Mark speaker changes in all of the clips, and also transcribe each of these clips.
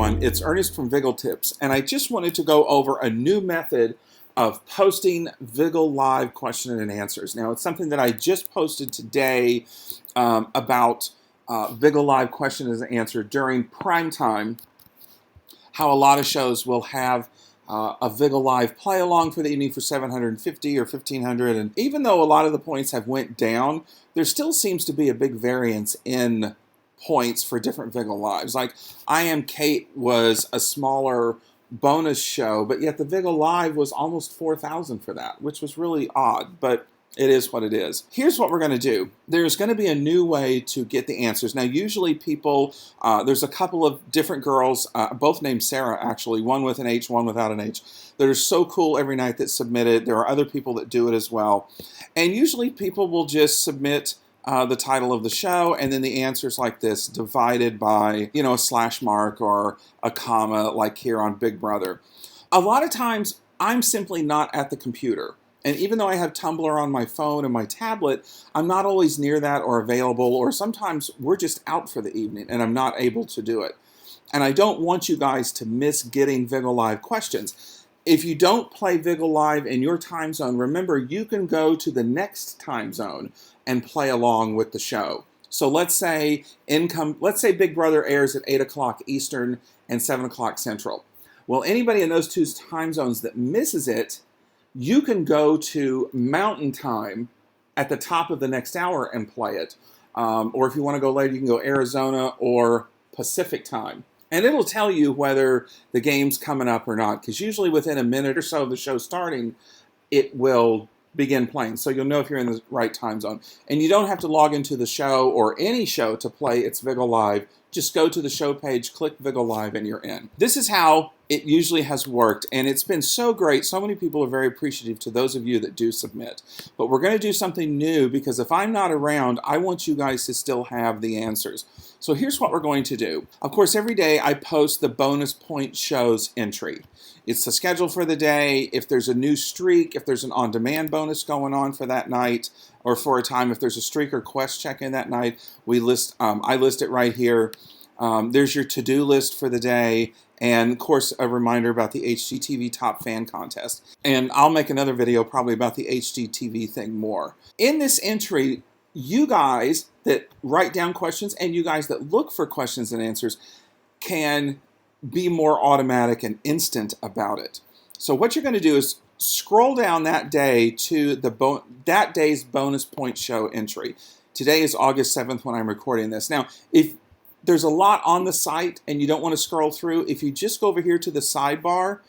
Speaker 1: everyone, it's Ernest from ViggleTips, and I just wanted to go over a new method of posting ViggleLive question and answers. Now, it's something that I just posted today about ViggleLive question and answer during prime time, how a lot of shows will have a ViggleLive play along for the evening for 750 or 1500, and even though a lot of the points have went down, there still seems to be a big variance in points for different ViggleLives. Like I Am Kate was a smaller bonus show, but yet the ViggleLive was almost 4,000 for that, which was really odd, but it is what it is. Here's what we're going to do. There's going to be a new way to get the answers. Now, usually people, there's a couple of different girls, both named Sarah, actually, one with an H, one without an H, that are so cool every night that submit it. There are other people that do it as well. And usually people will just submit the title of the show, and then the answers like this, divided by, you know, a slash mark or a comma, like here on Big Brother. A lot of times, I'm simply not at the computer. And even though I have Tumblr on my phone and my tablet, I'm not always near that or available, or sometimes we're just out for the evening and I'm not able to do it. And I don't want you guys to miss getting ViggleLive questions. If you don't play ViggleLive in your time zone, remember you can go to the next time zone and play along with the show. So let's say Big Brother airs at 8 o'clock Eastern and 7 o'clock Central. Well, anybody in those two time zones that misses it, you can go to Mountain Time at the top of the next hour and play it. Or if you want to go later, you can go Arizona or Pacific Time. And it'll tell you whether the game's coming up or not, because usually within a minute or so of the show starting, it will begin playing. So you'll know if you're in the right time zone. And you don't have to log into the show or any show to play its ViggleLive. Just go to the show page, click ViggleLive, and you're in. This is how it usually has worked, and it's been so great. So many people are very appreciative to those of you that do submit. But we're going to do something new, because if I'm not around, I want you guys to still have the answers. So here's what we're going to do. Of course, every day I post the bonus point shows entry. It's the schedule for the day. If there's a new streak, if there's an on-demand bonus going on for that night, or for a time, if there's a streak or quest check-in that night, I list it right here. There's your to-do list for the day, and of course a reminder about the HGTV Top Fan Contest. And I'll make another video probably about the HGTV thing more. In this entry, you guys that write down questions and you guys that look for questions and answers can be more automatic and instant about it. So what you're going to do is scroll down that day to that day's bonus point show entry. Today is August 7th when I'm recording this. Now, if there's a lot on the site and you don't want to scroll through, if you just go over here to the sidebar,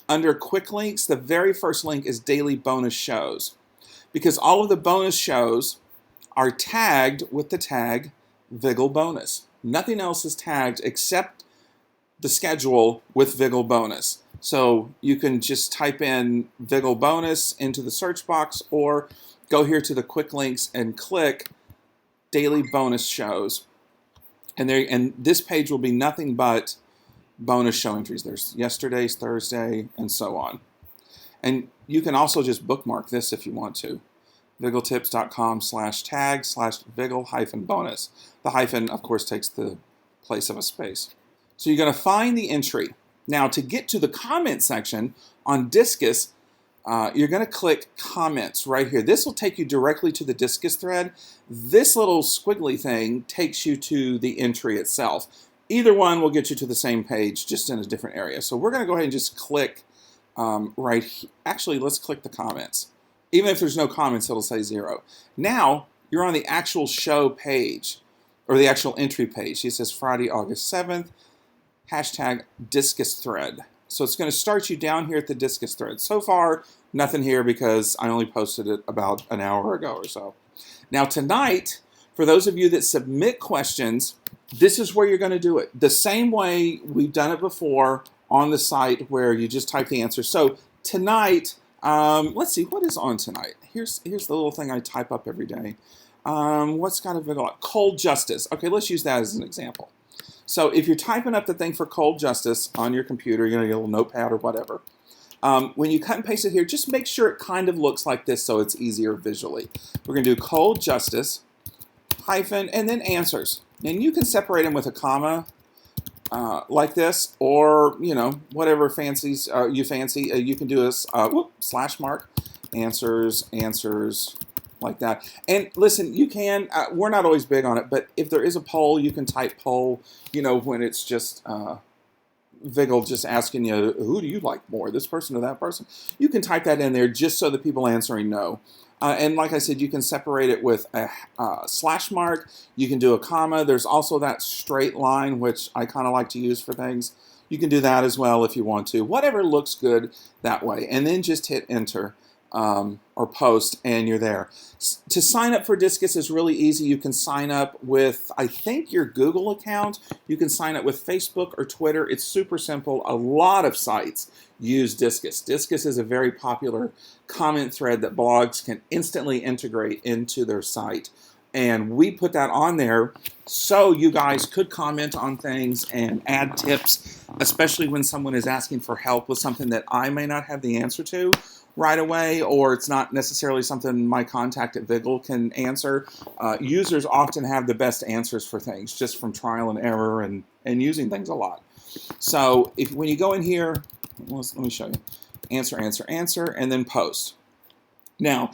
Speaker 1: under quick links, the very first link is daily bonus shows. Because all of the bonus shows are tagged with the tag Viggle Bonus. Nothing else is tagged except the schedule with Viggle Bonus. So you can just type in Viggle Bonus into the search box, or go here to the quick links and click daily bonus shows. And this page will be nothing but bonus show entries. There's yesterday's, Thursday, and so on. And you can also just bookmark this if you want to. ViggleTips.com/tag/Viggle-bonus. The hyphen, of course, takes the place of a space. So you're going to find the entry. Now, to get to the comment section on Disqus, you're going to click comments right here. This will take you directly to the Disqus thread. This little squiggly thing takes you to the entry itself. Either one will get you to the same page, just in a different area. So we're going to go ahead and just click right here. Actually, let's click the comments. Even if there's no comments, it'll say 0. Now, you're on the actual show page, or the actual entry page. It says Friday, August 7th, hashtag Disqus thread. So it's going to start you down here at the Disqus thread. So far, nothing here because I only posted it about an hour ago or so. Now tonight, for those of you that submit questions, this is where you're going to do it. The same way we've done it before on the site, where you just type the answer. So tonight, let's see, what is on tonight? Here's the little thing I type up every day. What's got a Viggle? Cold Justice. Okay, let's use that as an example. So if you're typing up the thing for Cold Justice on your computer, you're going to get a little notepad or whatever. When you cut and paste it here, just make sure it kind of looks like this so it's easier visually. We're going to do Cold Justice, hyphen, and then answers. And you can separate them with a comma like this, or whatever fancies you fancy. You can do this slash mark answers like that. And listen, you can. We're not always big on it, but if there is a poll, you can type poll. When it's just Viggle just asking you, who do you like more, this person or that person? You can type that in there just so the people answering know. And like I said, you can separate it with a slash mark. You can do a comma. There's also that straight line, which I kind of like to use for things. You can do that as well if you want to. Whatever looks good that way. And then just hit enter or post, and you're there. To sign up for Disqus is really easy. You can sign up with, I think, your Google account. You can sign up with Facebook or Twitter. It's super simple. A lot of sites use Disqus. Disqus is a very popular comment thread that blogs can instantly integrate into their site. And we put that on there so you guys could comment on things and add tips, especially when someone is asking for help with something that I may not have the answer to right away, or it's not necessarily something my contact at Viggle can answer. Users often have the best answers for things just from trial and error and using things a lot. So when you go in here, let me show you. Answer, and then post. Now,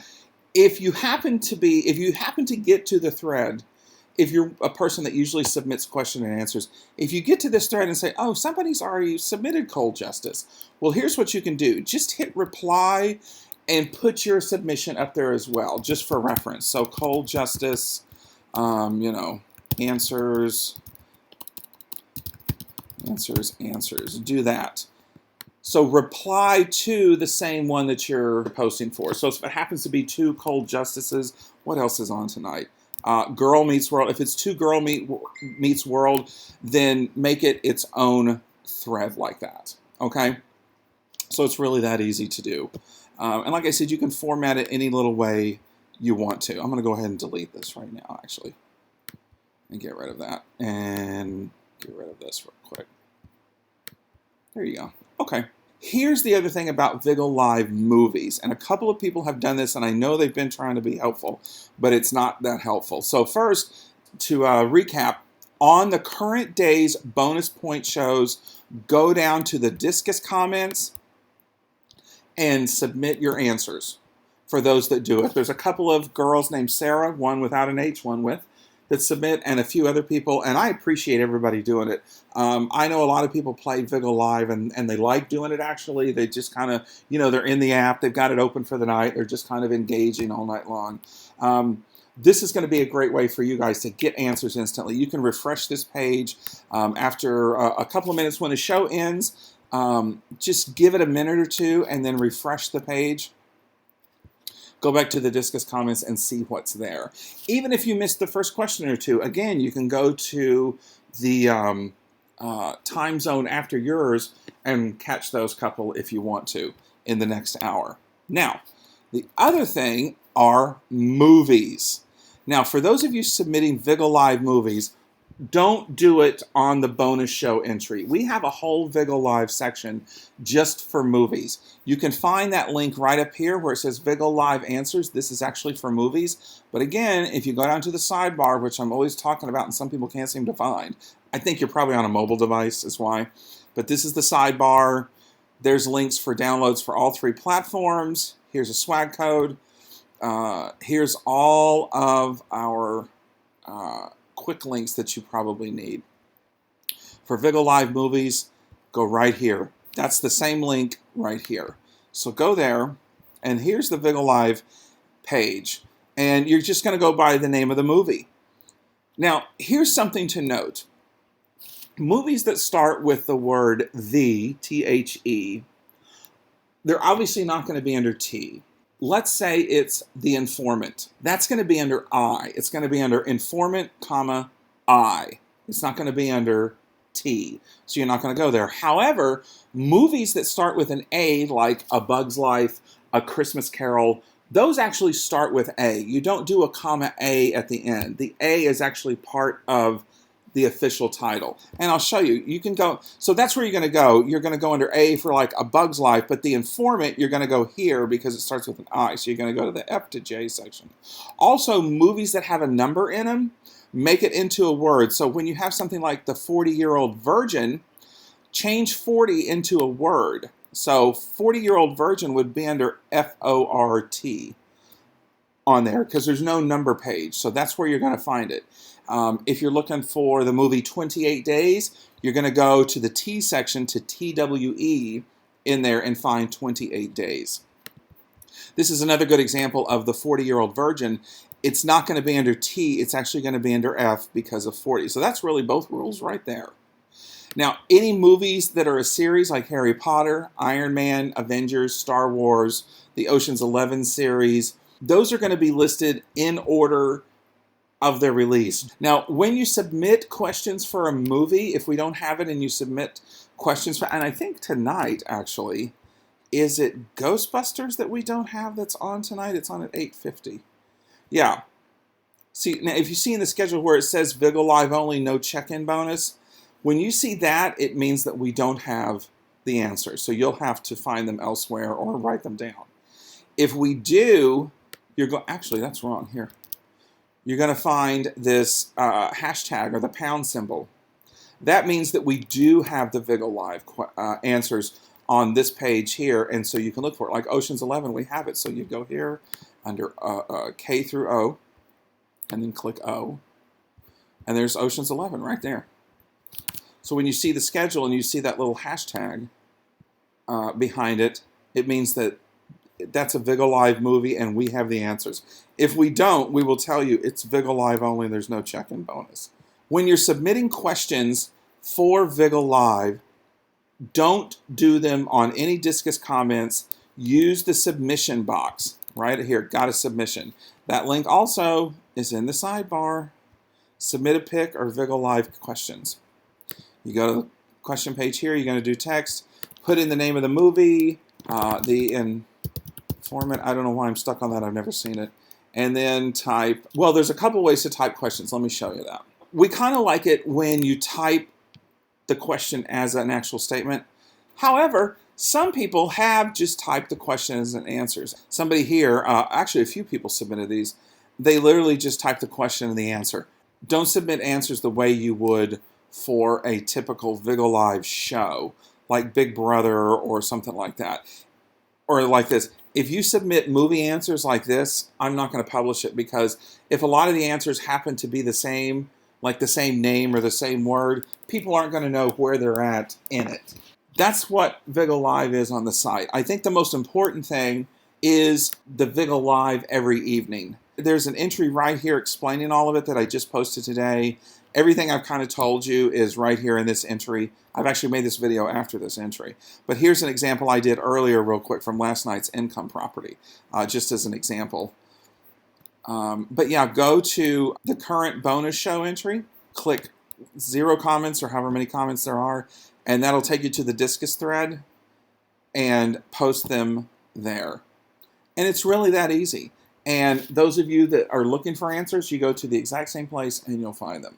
Speaker 1: if you happen to get to the thread, if you're a person that usually submits question and answers, if you get to this thread and say, oh, somebody's already submitted cold justice, well, here's what you can do. Just hit reply and put your submission up there as well, just for reference. So cold justice, answers, do that. So reply to the same one that you're posting for. So if it happens to be 2 cold justices, what else is on tonight? Girl Meets World. If it's 2 Girl Meets World, then make it its own thread like that. Okay? So it's really that easy to do. And like I said, you can format it any little way you want to. I'm going to go ahead and delete this right now, actually. And get rid of that. And get rid of this real quick. There you go. Okay. Here's the other thing about ViggleLive movies, and a couple of people have done this, and I know they've been trying to be helpful, but it's not that helpful. So first, to recap, on the current day's bonus point shows, go down to the Disqus comments and submit your answers for those that do it. There's a couple of girls named Sarah, one without an H, one with, that submit, and a few other people, and I appreciate everybody doing it. I know a lot of people play ViggleLive, and they like doing it, actually. They just kind of, they're in the app, they've got it open for the night, they're just kind of engaging all night long. This is going to be a great way for you guys to get answers instantly. You can refresh this page after a couple of minutes when the show ends. Just give it a minute or two, and then refresh the page. Go back to the Disqus comments and see what's there. Even if you missed the first question or two, again, you can go to the time zone after yours and catch those couple if you want to in the next hour. Now, the other thing are movies. Now, for those of you submitting ViggleLive movies, don't do it on the bonus show entry. We have a whole ViggleLive section just for movies. You can find that link right up here where it says ViggleLive Answers. This is actually for movies. But again, if you go down to the sidebar, which I'm always talking about and some people can't seem to find, I think you're probably on a mobile device is why. But this is the sidebar. There's links for downloads for all 3 platforms. Here's a swag code. Here's all of our quick links that you probably need. For ViggleLive movies, go right here. That's the same link right here. So go there, and here's the ViggleLive page. And you're just going to go by the name of the movie. Now, here's something to note. Movies that start with the word the, T-H-E, they're obviously not going to be under T. Let's say it's The Informant. That's going to be under I. It's going to be under Informant, comma, I. It's not going to be under T. So you're not going to go there. However, movies that start with an A, like A Bug's Life, A Christmas Carol, those actually start with A. You don't do a comma A at the end. The A is actually part of the official title. And I'll show you. You can go, so that's where you're going to go. You're going to go under A for like A Bug's Life, but the informant, you're going to go here because it starts with an I. So you're going to go to the F to J section. Also, movies that have a number in them, make it into a word. So when you have something like The 40-Year-Old Virgin, change 40 into a word. So 40-Year-Old Virgin would be under FORT on there because there's no number page. So that's where you're going to find it. If you're looking for the movie 28 Days, you're going to go to the T section to TWE in there and find 28 Days. This is another good example of the 40-Year-Old Virgin. It's not going to be under T, it's actually going to be under F because of 40. So that's really both rules right there. Now, any movies that are a series like Harry Potter, Iron Man, Avengers, Star Wars, the Ocean's 11 series, those are going to be listed in order of their release. Now, when you submit questions for a movie, if we don't have it and you submit questions for, and I think tonight actually, is it Ghostbusters that we don't have that's on tonight? It's on at 8:50. Yeah. See, now if you see in the schedule where it says ViggleLive only, no check-in bonus, when you see that, it means that we don't have the answers. So you'll have to find them elsewhere or write them down. If we do, actually, that's wrong here. You're going to find this hashtag or the pound symbol. That means that we do have the ViggleLive answers on this page here, and so you can look for it. Like Ocean's 11, we have it. So you go here under K through O, and then click O, and there's Ocean's 11 right there. So when you see the schedule and you see that little hashtag behind it, it means that that's a ViggleLive movie and we have the answers. If we don't, we will tell you it's ViggleLive only, there's no check-in bonus. When you're submitting questions for ViggleLive, don't do them on any Disqus comments. Use the submission box right here. Got a submission. That link also is in the sidebar. Submit a pic or ViggleLive questions. You go to the question page here. You're going to do text. Put in the name of the movie, the informant. I don't know why I'm stuck on that. I've never seen it. And then type, well, there's a couple ways to type questions. Let me show you that. We kind of like it when you type the question as an actual statement. However, some people have just typed the questions and answers. Somebody here, actually a few people submitted these, they literally just typed the question and the answer. Don't submit answers the way you would for a typical ViggleLive show, like Big Brother or something like that. Or like this. If you submit movie answers like this, I'm not going to publish it because if a lot of the answers happen to be the same, like the same name or the same word, people aren't going to know where they're at in it. That's what ViggleLive is on the site. I think the most important thing is the ViggleLive every evening. There's an entry right here explaining all of it that I just posted today. Everything I've kind of told you is right here in this entry. I've actually made this video after this entry. But here's an example I did earlier real quick from last night's income property, just as an example. But yeah, go to the current bonus show entry, click 0 comments or however many comments there are, and that'll take you to the Disqus thread and post them there. And it's really that easy. And those of you that are looking for answers, you go to the exact same place and you'll find them.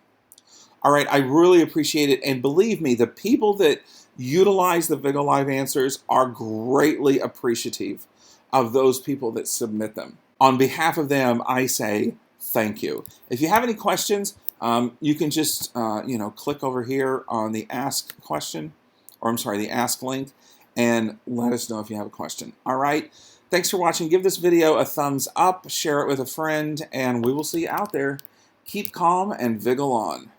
Speaker 1: All right, I really appreciate it. And believe me, the people that utilize the ViggleLive answers are greatly appreciative of those people that submit them. On behalf of them, I say thank you. If you have any questions, you can just click over here on the ask question, or I'm sorry, the ask link, and let us know if you have a question. All right, thanks for watching. Give this video a thumbs up, share it with a friend, and we will see you out there. Keep calm and Viggle on.